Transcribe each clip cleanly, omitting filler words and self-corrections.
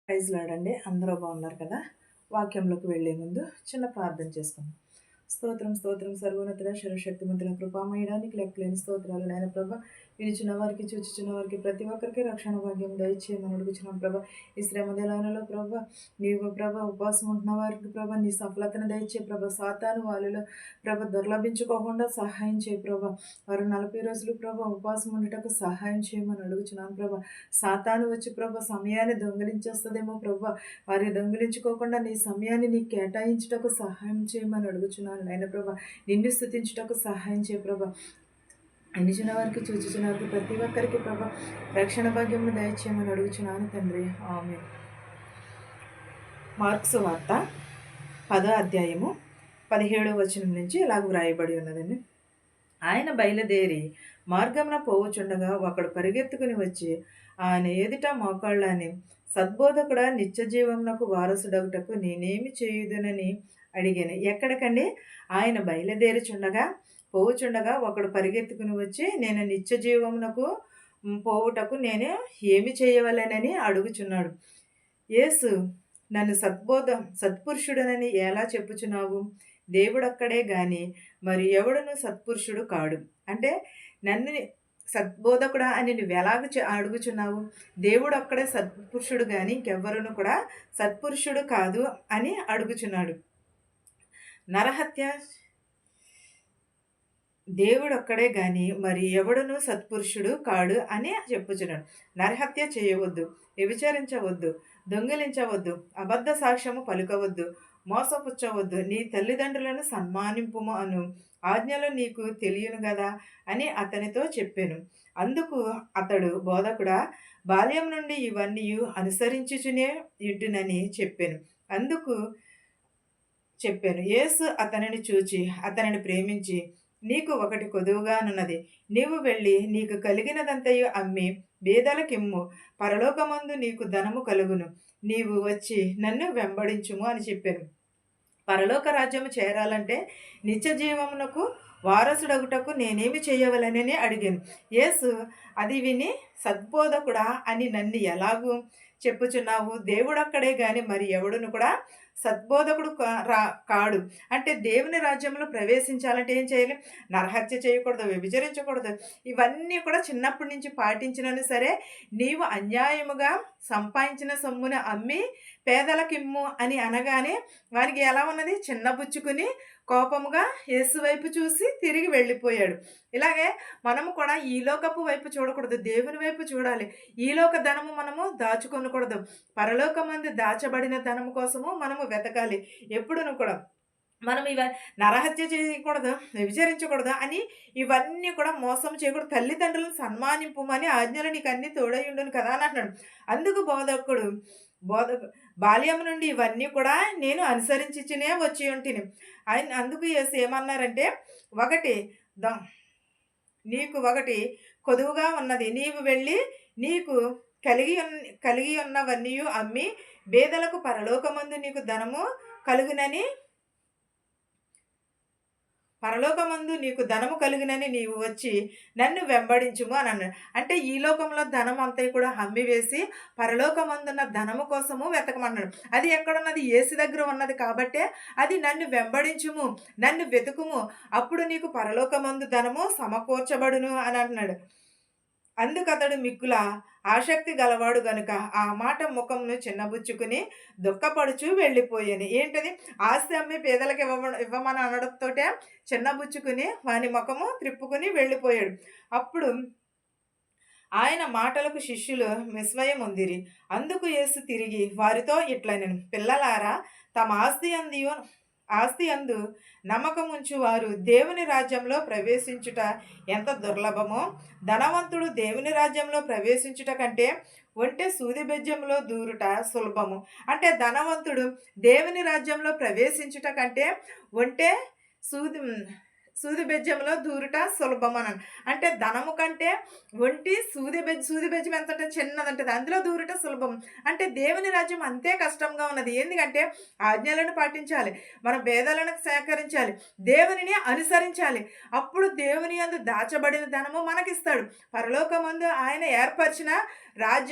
Praise lord. అందరూ బాగున్నారు కదా? వాక్యంలోకి వెళ్ళే ముందు చిన్న ప్రార్థన చేసుకుందాం. స్తోత్రం స్తోత్రం సర్వోన్నతుడ సర్వశక్తిమంతుడ కృపామయుడా నీకు లెక్కలేని స్తోత్రాలు నాయన ప్రభ. వినిచున్న వారికి చూచుచున్న వారికి ప్రతి ఒక్కరికి రక్షణ భాగ్యం దయచేయమని అడుగుచున్నాం ప్రభ. ఈ శ్రమ దినాలలో ప్రభ నీవు ప్రభ ఉపవాసం ఉంటున్న వారికి ప్రభ నీ సఫలతను దయచే ప్రభ. సాతాను వాళ్ళలో ప్రభ దుర్లభించుకోకుండా సహాయం చేయ ప్రభ. వారు 40 రోజులు ప్రభ ఉపవాసం ఉండటకు సహాయం చేయమని అడుగుచున్నాను ప్రభ. సాతాను వచ్చి ప్రభ సమయాన్ని దొంగిలించేస్తుందేమో ప్రభ. వారి దొంగిలించుకోకుండా నీ సమయాన్ని నీ కేటాయించుటకు సహాయం చేయమని అడుగుచున్నాను నాయన ప్రభ. నిన్ను స్తుతించుటకు సహాయం చేయ ప్రభ. అనిచిన వారికి చూచుచున్న వారికి ప్రతి ఒక్కరికి ప్రభ రక్షణ భాగ్యమును దయచేయమని అడుగుచున్నాను తండ్రి. ఆమేన్. మార్క్స్ వార్త 10వ అధ్యాయము 17వ వచనం నుంచి ఇలాగ వ్రాయబడి ఉన్నదండి. ఆయన బయలుదేరి మార్గమున పోవుచుండగా ఒకడు పరిగెత్తుకుని వచ్చి ఆయన ఎదుట మోకాళ్ళని, సద్బోధకుడా నిత్య జీవమునకు వారసుడగుటకు నేనేమి చేయుదునని అడిగాను. ఎక్కడికండి? ఆయన బయలుదేరుచుండగా పోవుచుండగా ఒకడు పరిగెత్తుకుని వచ్చి నేను నిత్య జీవమునకు పోవుటకు నేను ఏమి చేయవలెనని అడుగుచున్నాడు. యేసు నన్ను సత్పురుషుడనని ఎలా చెప్పుచున్నావు? దేవుడొక్కడే గాని మరి ఎవడును సత్పురుషుడు కాడు. అంటే నన్ను సద్బోధకుడా అని నువ్వు ఎలాగ అడుగుచున్నావు? దేవుడు ఒక్కడే సత్పురుషుడు కానీ ఇంకెవ్వరును కూడా సత్పురుషుడు కాదు అని అడుగుచున్నాడు. నరహత్య దేవుడు ఒక్కడే గాని మరి ఎవడును సత్పురుషుడు కాడు అని చెప్పుచున్నాడు. నరహత్య చేయవద్దు, వ్యభిచరించవద్దు, దొంగిలించవద్దు, అబద్ధ సాక్ష్యము పలుకవద్దు, మోసపుచ్చవద్దు, నీ తల్లిదండ్రులను సన్మానింపుము అను ఆజ్ఞలు నీకు తెలియను కదా అని అతనితో చెప్పాను. అందుకు అతడు, బోధకుడా, బాల్యం నుండి ఇవన్నీ అనుసరించుచునే ఇంటునని చెప్పాను. యేసు అతనిని చూచి అతనిని ప్రేమించి, నీకు ఒకటి కొదువుగానున్నది. నీవు వెళ్ళి నీకు కలిగినదంతయు అమ్మి బీదలకిమ్ము, పరలోకమందు నీకు ధనము కలుగును. నీవు వచ్చి నన్ను వెంబడించుము అని చెప్పాను. పరలోక రాజ్యము చేరాలంటే నిత్య జీవమునకు వారసుడగుటకు నేనేమి చేయవలనని అడిగాను. యేసు అది విని, సద్బోధకుడా అని నన్ను ఎలాగూ చెప్పుచున్నావు? దేవుడొక్కడే గాని మరి ఎవడును కూడా సద్బోధకుడు కాడు. అంటే దేవుని రాజ్యంలో ప్రవేశించాలంటే ఏం చేయాలి? నరహత్య చేయకూడదు, వ్యభిచరించకూడదు. ఇవన్నీ కూడా చిన్నప్పటి నుంచి పాటించినను సరే నీవు అన్యాయముగా సంపాదించిన సొమ్మును అమ్మి పేదలకిమ్ము అని అనగానే వారికి ఎలా ఉన్నది? చిన్నబుచ్చుకుని కోపముగా యేసు వైపు చూసి తిరిగి వెళ్ళిపోయాడు. ఇలాగే మనము కూడా ఈ లోకపు వైపు చూడకూడదు, దేవుని వైపు చూడాలి. ఈలోక ధనము మనము దాచుకొనకూడదు. పరలోకమందు దాచబడిన ధనము కోసము మనము వెతకాలి. ఎప్పుడును కూడా మనం నరహత్య చేయకూడదు, వ్యభిచరించకూడదు అని ఇవన్నీ కూడా మోసం చేయకూడదు. తల్లిదండ్రులను సన్మానింపుమని ఆజ్ఞలు నీకు అన్నీ తోడై ఉండును కదా అని అంటున్నాడు. అందుకు బాల్యం నుండి ఇవన్నీ కూడా నేను అనుసరించునే వచ్చి ఉంటిని. అందుకు యేసు ఏమన్నారంటే, నీకు ఒకటి కొదువుగా ఉన్నది. నీవు వెళ్ళి నీకు కలిగి ఉన్నవన్నీ అమ్మి బేదలకు పరలోకమందు నీకు ధనము కలుగునని నీవు వచ్చి నన్ను వెంబడించుము అని అన్నాడు. అంటే ఈ లోకంలో ధనం అంతా కూడా అమ్మి వేసి పరలోకమందున్న ధనము కోసము వెతకమన్నాడు. అది ఎక్కడున్నది? యేసు దగ్గర ఉన్నది కాబట్టే అది నన్ను వెంబడించుము, నన్ను వెతుకుము, అప్పుడు నీకు పరలోకమందు ధనము సమకూర్చబడును అని అంటున్నాడు. అందుకతడు మిక్కుల ఆసక్తి గలవాడు గనుక ఆ మాట ముఖమును చిన్నబుచ్చుకుని దుఃఖపడుచు వెళ్ళిపోయాను. ఏంటది? ఆస్తి అమ్మి పేదలకు ఇవ్వమని అనడంతోటే చిన్నబుచ్చుకుని వాని ముఖము త్రిప్పుకుని వెళ్ళిపోయాడు. అప్పుడు ఆయన మాటలకు శిష్యులు విస్మయం ఉందిరి. అందుకు యేసు తిరిగి వారితో ఇట్లనెను, పిల్లలారా, తమ ఆస్తి అందు నమ్మకముంచు వారు దేవుని రాజ్యంలో ప్రవేశించుట ఎంత దుర్లభమో, ధనవంతుడు దేవుని రాజ్యంలో ప్రవేశించుట కంటే ఒంటె సూది బెజ్జంలో దూరుట సులభము. అంటే ధనవంతుడు దేవుని రాజ్యంలో ప్రవేశించుట కంటే ఒంటె సూది బెజ్జంలో దూరుట సులభమనను. అంటే ధనము కంటే ఒంటి సూది బెజ్జం ఎంతుంటది? చిన్నదుంటది. అందులో దూరుట సులభం. అంటే దేవుని రాజ్యం అంతే కష్టంగా ఉన్నది. ఎందుకంటే ఆజ్ఞలను పాటించాలి. మన భేదాలను సేకరించాలి. దేవునిని అనుసరించాలి. అప్పుడు దేవుని యందు దాచబడిన ధనము మనకిస్తాడు. పరలోకమందు ఆయన ఏర్పరిచిన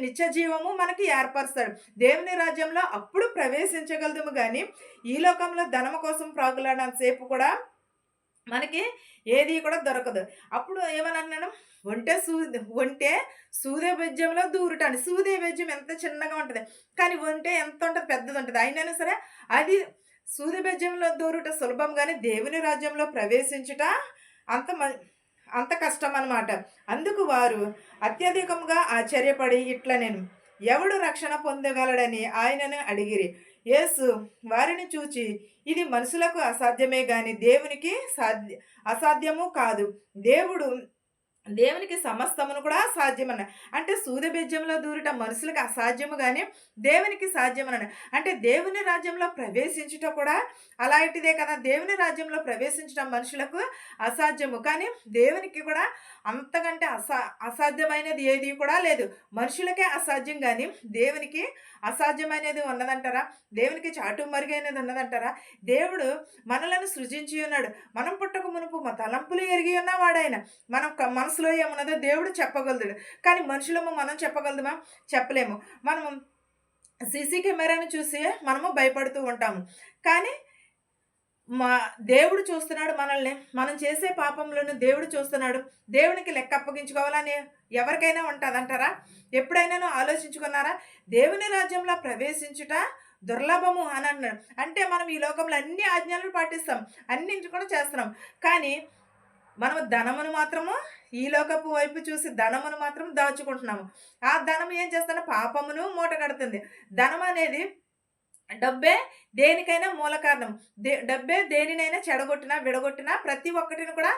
నిత్య జీవము మనకి ఏర్పరుస్తాడు. దేవుని రాజ్యంలో అప్పుడు ప్రవేశించగలదుము గాని, ఈ లోకంలో ధనము కోసం ప్రాకులాడినంత సేపు కూడా మనకి ఏది కూడా దొరకదు. అప్పుడు ఏమని అన్నాను? ఒంటె సూదే బెజ్జంలో దూరుట అని. సూదే బెజ్జం ఎంత చిన్నగా ఉంటది. కానీ ఒంటె ఎంత ఉంటది? పెద్దదుంటది. అయినను సరే అది సూది బెజ్జంలో దూరుట సులభం గాని, దేవుని రాజ్యంలో ప్రవేశించుట అంత మ అంత కష్టమనమాట. అందుకు వారు అత్యధికంగా ఆశ్చర్యపడి ఇట్లనెను, ఎవడు రక్షణ పొందగలడని ఆయనను అడిగిరి. యేసు వారిని చూచి, ఇది మనుషులకు అసాధ్యమే గాని దేవునికి అసాధ్యము కాదు. దేవునికి సమస్తమును కూడా సాధ్యమన్న. అంటే సూది దూరట మనుషులకు అసాధ్యము గాని దేవునికి సాధ్యమన్న. అంటే దేవుని రాజ్యంలో ప్రవేశించుట కూడా అలాంటిదే కదా. దేవుని రాజ్యంలో ప్రవేశించడం మనుషులకు అసాధ్యము. కానీ దేవునికి కూడా అంతకంటే అసాధ్యమైనది ఏది కూడా లేదు. మనుషులకే అసాధ్యం కానీ దేవునికి అసాధ్యమైనది ఉన్నదంటారా? దేవునికి చాటు మరుగైనది ఉన్నదంటారా? దేవుడు మనలను సృజించి ఉన్నాడు. మనం పుట్టక మునుపు మా తలంపులు ఎరిగి ఉన్నవాడాయన. మనం మనసులో ఏమున్నదో దేవుడు చెప్పగలడు. కానీ మనుషులము మనం చెప్పగలదుమా? చెప్పలేము. మనము సీసీ కెమెరాను చూసి మనము భయపడుతూ ఉంటాము. కానీ దేవుడు చూస్తున్నాడు మనల్ని. మనం చేసే పాపంలోను దేవుడు చూస్తున్నాడు. దేవునికి లెక్క అప్పగించుకోవాలని ఎవరికైనా ఉంటుందంటారా? ఎప్పుడైనాను ఆలోచించుకున్నారా? దేవుని రాజ్యంలో ప్రవేశించుట దుర్లభము అని అన్నాడు. అంటే మనం ఈ లోకంలో అన్ని ఆజ్ఞలను పాటిస్తాం, అన్నింటి కూడా చేస్తున్నాం. కానీ మనము ధనమును మాత్రము ఈ లోకపు వైపు చూసి ధనమును మాత్రం దాచుకుంటున్నాము. ఆ ధనం ఏం చేస్తున్నా? పాపమును మూట కడుతుంది. ధనం అనేది డబ్బే దేనికైనా మూల కారణం. డబ్బే దేనినైనా చెడగొట్టినా విడగొట్టినా ప్రతి ఒక్కటిని కూడా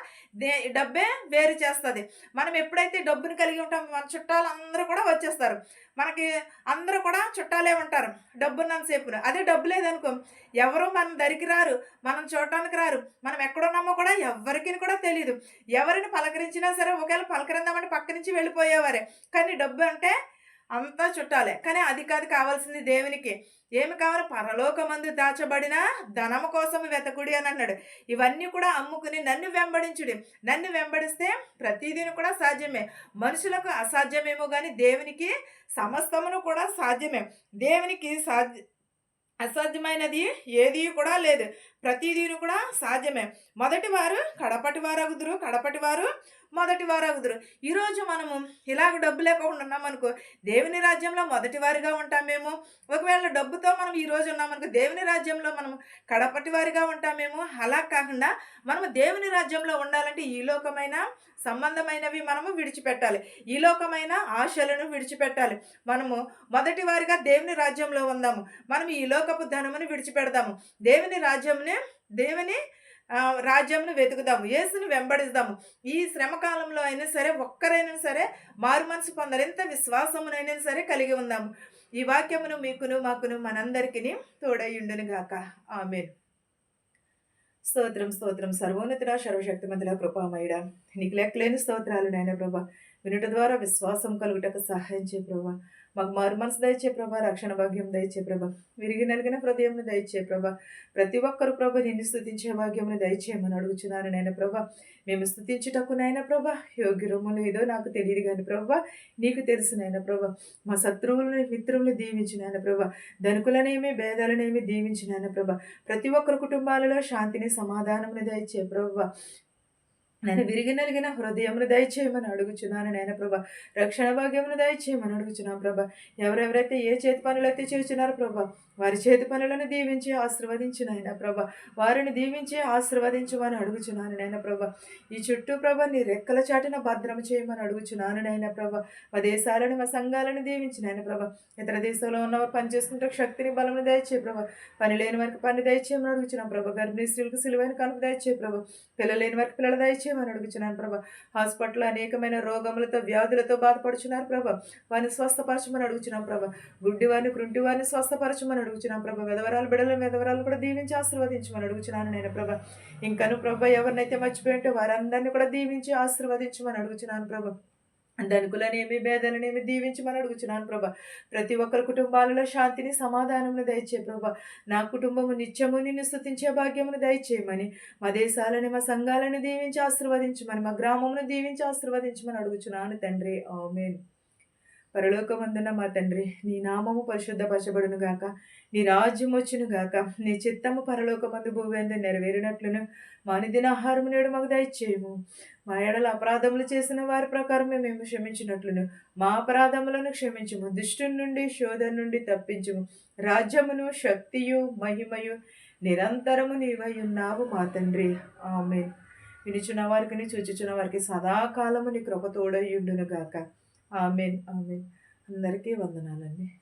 డబ్బే వేరు చేస్తుంది. మనం ఎప్పుడైతే డబ్బుని కలిగి ఉంటామో మన చుట్టాలు అందరూ కూడా వచ్చేస్తారు. మనకి అందరూ కూడా చుట్టాలే ఉంటారు డబ్బున్నంతసేపును. అదే డబ్బు లేదనుకో ఎవరు మన దరికి రారు, మనం చూడటానికి రారు, మనం ఎక్కడున్నామో కూడా ఎవరికి కూడా తెలియదు. ఎవరిని పలకరించినా సరే ఒకవేళ పలకరిందామంటే పక్క నుంచి వెళ్ళిపోయేవారే. కానీ డబ్బు అంటే అంతా చుట్టాలే. కానీ అది కాదు కావాల్సింది దేవునికి. ఏమి కావాలి? పరలోకమందు దాచబడిన ధనము కోసం వెతకుడి అని అన్నాడు. ఇవన్నీ కూడా అమ్ముకుని నన్ను వెంబడించుడి. నన్ను వెంబడిస్తే ప్రతిదీని కూడా సాధ్యమే. మనుషులకు అసాధ్యమేమో కానీ దేవునికి సమస్తమును కూడా సాధ్యమే. దేవునికి అసాధ్యమైనది ఏది కూడా లేదు. ప్రతిదీని కూడా సాధ్యమే. మొదటివారు కడపటివారగుదురు, కడపటివారు మొదటివారగుదురు. ఈరోజు మనము ఇలాగ డబ్బు లేకుండా ఉన్నామనుకో దేవుని రాజ్యంలో మొదటివారిగా ఉంటామేమో. ఒకవేళ డబ్బుతో మనం ఈరోజు ఉన్నామనుకో దేవుని రాజ్యంలో మనము కడపటివారిగా ఉంటామేమో. అలా కాకుండా మనము దేవుని రాజ్యంలో ఉండాలంటే ఈ లోకమైన సంబంధమైనవి మనము విడిచిపెట్టాలి. ఈ లోకమైన ఆశలను విడిచిపెట్టాలి. మనము మొదటి వారిగా దేవుని రాజ్యంలో ఉందాము. మనం ఈ లోకపు ధనమును విడిచిపెడదాము. దేవుని రాజ్యంను వెతుకుదాము. యేసుని వెంబడిస్తాము. ఈ శ్రమకాలంలో అయినా సరే ఒక్కరైనా సరే మారు మనసు పొందారు. ఎంత విశ్వాసమునైనా సరే కలిగి ఉందాము. ఈ వాక్యమును మీకును మాకును మనందరికీ తోడయుండును గాక. ఆమేన్. స్తోత్రం స్తోత్రం. సర్వోన్నతుడా, సర్వశక్తిమంతుడా, కృపామయుడా, నీకు లెక్కలేని స్తోత్రాలు నాయన ప్రభా. వినుట ద్వారా విశ్వాసం కలుగుటకు సహాయం చేయ ప్రభా. మాకు మారు మనసు దయచే ప్రభా, రక్షణ భాగ్యం దయచే ప్రభా, విరిగి నలిగిన హృదయంను దయచే ప్రభా. ప్రతి ఒక్కరు ప్రభా నిన్ను స్తుతించే భాగ్యమును దయచేయమని అడుగుచున్నాను నాయన ప్రభా. మేము స్తుతించుటకు నాయన ప్రభా యోగ్యరము లేదో నాకు తెలియదు కానీ ప్రభా నీకు తెలుసు నాయన ప్రభా. మా శత్రువులని మిత్రువులు దీవించు నాయన ప్రభా. ధనుకులనేమి భేదాలనేమి దీవించు నాయన ప్రభా. ప్రతి ఒక్కరు కుటుంబాలలో శాంతిని సమాధానమును దయచే ప్రభా. నేను విరిగి నలిగిన హృదయమును దయచేయమని అడుగుచున్నాను నాయన ప్రభా. రక్షణ భాగ్యమును దయచేయమని అడుగుచున్నాను ప్రభా. ఎవరెవరైతే ఏ చేతి పనులు అయితే చేస్తున్నారో ప్రభా వారి చేతి పనులను దీవించి ఆశీర్వదించు నాయన ప్రభా. వారిని దీవించి ఆశీర్వదించమని అడుగుచున్నాను నాయన ప్రభా. ఈ చుట్టూ ప్రభా నీ రెక్కల చాటున భద్రం చేయమని అడుగుచున్నాను నాయన ప్రభా. మా దేశాలను మా సంఘాలను దీవించి నాయన ప్రభా. ఇతర దేశంలో ఉన్నవారు పని చేసుకుంటే శక్తిని బలమును దయచే ప్రభా. పని లేని వారికి పని దయచేయమని అడుగుచున్నాం ప్రభా. గర్భిణీ స్త్రీలకు సిలువైన కనుక దయచే ప్రభా. పిల్లలు లేని వారికి పిల్లలు దయచే దయచేయమని అడుగుచున్నాను ప్రభా. హాస్పిటల్‌లో అనేకమైన రోగములతో, వ్యాధులతో బాధపడుచున్నారు ప్రభా. వారిని స్వస్థపరచమని అడుగుచున్నాం ప్రభా. గుడ్డివారిని, కుంటివారిని స్వస్థపరచమని అడుగుచున్నాం ప్రభా. విధవరాలు బిడ్డలను, విధవరాలను కూడా దీవించి ఆశీర్వదించమని అడుగుచున్నాను నేను ప్రభా. ఇంకను ప్రభా ఎవరినైతే మర్చిపోయి ఉంటే వారందరిని కూడా దీవించి ఆశీర్వదించమని అడుగుచున్నాను ప్రభా. ధనికులనేమి, పేదలనేమి దీవించమని అడుగుచున్నాను ప్రభా. ప్రతి ఒక్కరి కుటుంబాలలో శాంతిని, సమాధానమును దయచేయి ప్రభా. నా కుటుంబము నిత్యము నిన్ను స్తుతించే భాగ్యమును దయచేయమని, మా దేశాలని, మా సంఘాలను దీవించి ఆశీర్వదించమని, మా గ్రామమును దీవించి ఆశీర్వదించమని అడుగుచున్నాను తండ్రి. ఆమేన్. పరలోకమందున్న మా తండ్రి, నీ నామము పరిశుద్ధపరచబడును గాక, నీ రాజ్యం వచ్చును గాక, నీ చిత్తము పరలోకమందు భూమియందు నెరవేరినట్లును మా అనుదిన ఆహారము నేడు మాకు దయచేయము. మా ఎడల అపరాధములు చేసిన వారి ప్రకారమే మేము క్షమించినట్లును మా అపరాధములను క్షమించుము. దుష్టుని నుండి, శోధన నుండి తప్పించుము. రాజ్యమును, శక్తియు, మహిమయు నిరంతరము నీవై ఉన్నావు మా తండ్రి. ఆమేన్. వినుచున్న వారికి, చూచుచున్న వారికి సదాకాలము నీ కృప తోడై ఉండును గాక. ఆమేన్. ఆమేన్. అందరికీ వందనాలండి.